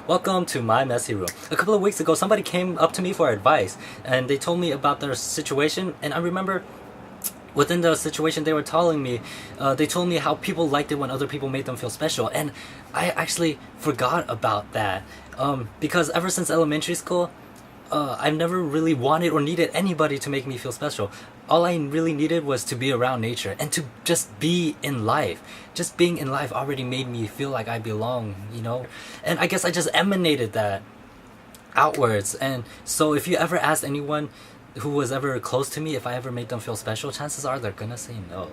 Welcome to my messy room. A couple of weeks ago, somebody came up to me for advice, and they told me about their situation, and I remember within the situation they were telling me, they told me how people liked it when other people made them feel special, and I actually forgot about that, because ever since elementary school, I've never really wanted or needed anybody to make me feel special. All I really needed was to be around nature and to just be in life. Just being in life already made me feel like I belong, you know? And I guess I just emanated that outwards. And so if you ever asked anyone who was ever close to me if I ever made them feel special, chances are they're gonna say no.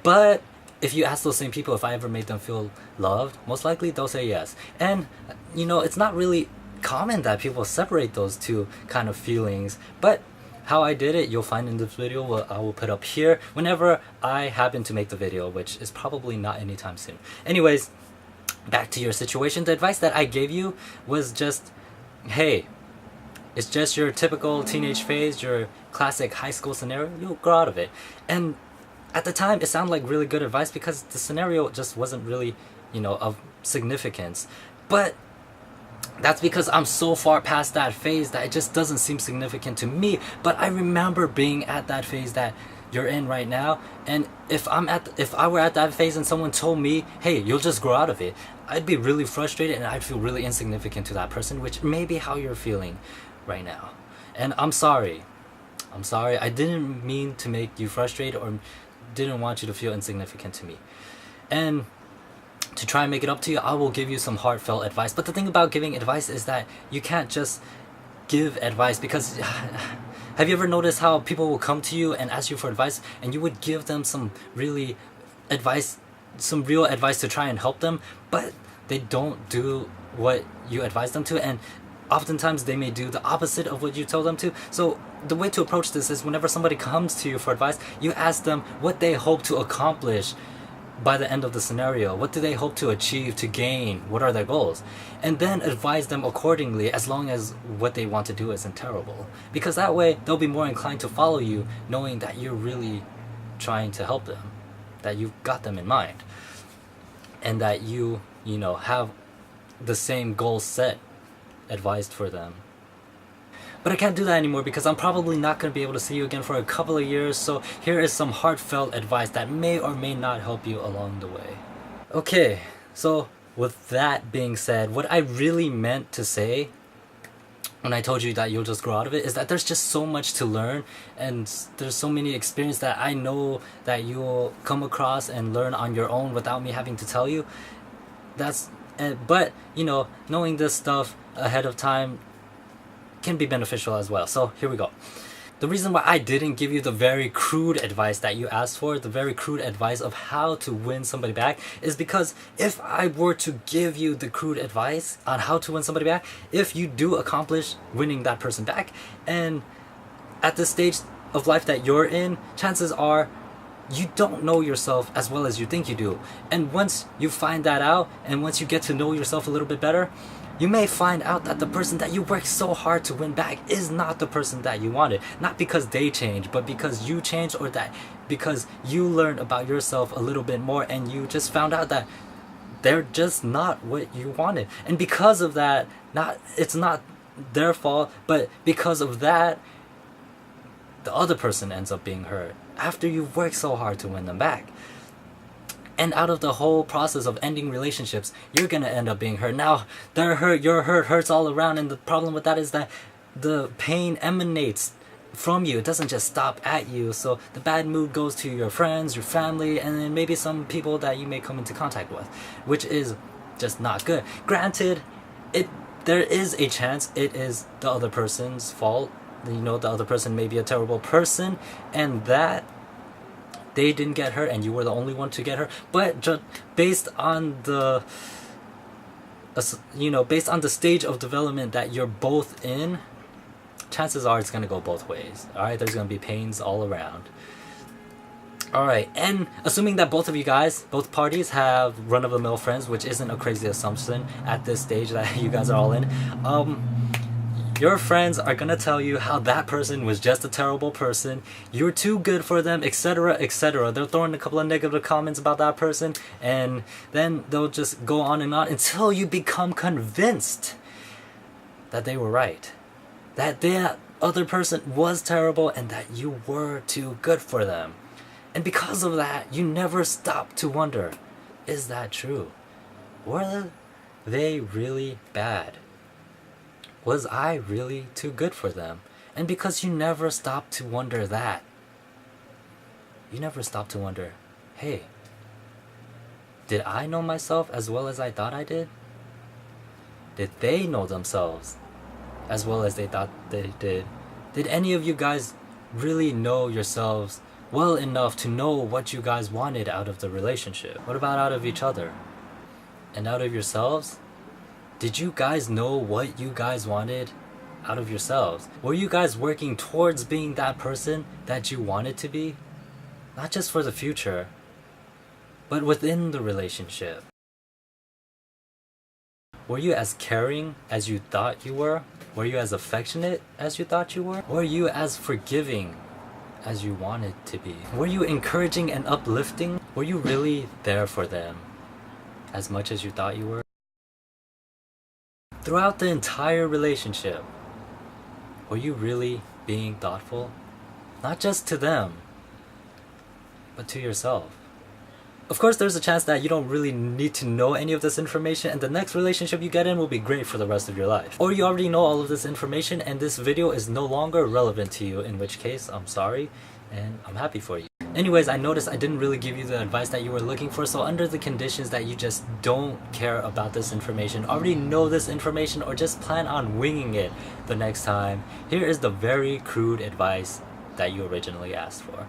But if you ask those same people if I ever made them feel loved, most likely they'll say yes. And, you know, it's not really common that people separate those two kind of feelings, but how I did it you'll find in this video. I will put up here whenever I happen to make the video, which is probably not anytime soon. Anyways, back to your situation. The advice that I gave you was just, hey, it's just your typical teenage phase, your classic high school scenario, you'll grow out of it. And at the time it sounded like really good advice because the scenario just wasn't really, you know, of significance. But that's because I'm so far past that phase that it just doesn't seem significant to me. But I remember being at that phase that you're in right now, and if I were at that phase and someone told me, hey, you'll just grow out of it, I'd be really frustrated and I'd feel really insignificant to that person, which may be how you're feeling right now. And I'm sorry. I didn't mean to make you frustrated or didn't want you to feel insignificant to me. And to try and make it up to you, I will give you some heartfelt advice. But the thing about giving advice is that you can't just give advice, because have you ever noticed how people will come to you and ask you for advice and you would give them some real advice to try and help them, but they don't do what you advise them to, and oftentimes they may do the opposite of what you told them to. So the way to approach this is whenever somebody comes to you for advice, you ask them what they hope to accomplish by the end of the scenario. What do they hope to achieve, to gain? What are their goals? And then advise them accordingly, as long as what they want to do isn't terrible. Because that way they'll be more inclined to follow you, knowing that you're really trying to help them, that you've got them in mind, and that you know, have the same goal set advised for them. But I can't do that anymore because I'm probably not going to be able to see you again for a couple of years, so here is some heartfelt advice that may or may not help you along the way. Okay, so with that being said, what I really meant to say when I told you that you'll just grow out of it is that there's just so much to learn, and there's so many experiences that I know that you'll come across and learn on your own without me having to tell you. But, you know, knowing this stuff ahead of time can be beneficial as well. So here we go. The reason why I didn't give you the very crude advice that you asked for, the very crude advice of how to win somebody back, is because if I were to give you the crude advice on how to win somebody back, if you do accomplish winning that person back, and at this stage of life that you're in, chances are you don't know yourself as well as you think you do. And once you find that out, and once you get to know yourself a little bit better, you may find out that the person that you worked so hard to win back is not the person that you wanted. Not because they changed, but because you changed, or that because you learned about yourself a little bit more and you just found out that they're just not what you wanted. And because of that, it's not their fault, but because of that, the other person ends up being hurt after you've worked so hard to win them back. And out of the whole process of ending relationships, you're gonna end up being hurt. Now, they're hurt, your hurt hurts all around, and the problem with that is that the pain emanates from you. It doesn't just stop at you. So the bad mood goes to your friends, your family, and then maybe some people that you may come into contact with, which is just not good. Granted, there is a chance it is the other person's fault. You know, the other person may be a terrible person, and that they didn't get hurt and you were the only one to get hurt. But just based on the based on the stage of development that you're both in, chances are it's gonna go both ways. Alright, there's gonna be pains all around. Alright, and assuming that both of you guys, both parties, have run-of-the-mill friends, which isn't a crazy assumption at this stage that you guys are all in, your friends are gonna tell you how that person was just a terrible person, you're too good for them, etc, etc. They'll throw in a couple of negative comments about that person, and then they'll just go on and on until you become convinced that they were right. That other person was terrible and that you were too good for them. And because of that, you never stop to wonder, is that true? Were they really bad? Was I really too good for them? And because you never stop to wonder that, you never stop to wonder, hey, did I know myself as well as I thought I did? Did they know themselves as well as they thought they did? Did any of you guys really know yourselves well enough to know what you guys wanted out of the relationship? What about out of each other? And out of yourselves? Did you guys know what you guys wanted out of yourselves? Were you guys working towards being that person that you wanted to be? Not just for the future, but within the relationship. Were you as caring as you thought you were? Were you as affectionate as you thought you were? Were you as forgiving as you wanted to be? Were you encouraging and uplifting? Were you really there for them as much as you thought you were? Throughout the entire relationship, were you really being thoughtful? Not just to them, but to yourself. Of course, there's a chance that you don't really need to know any of this information and the next relationship you get in will be great for the rest of your life. Or you already know all of this information and this video is no longer relevant to you, in which case, I'm sorry and I'm happy for you. Anyways, I noticed I didn't really give you the advice that you were looking for, so under the conditions that you just don't care about this information, already know this information, or just plan on winging it the next time, here is the very crude advice that you originally asked for.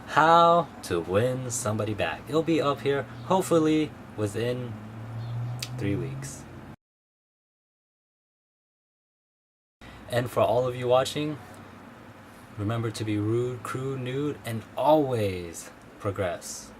How to win somebody back. It'll be up here, hopefully within 3 weeks. And for all of you watching, remember to be rude, crude, nude, and always progress.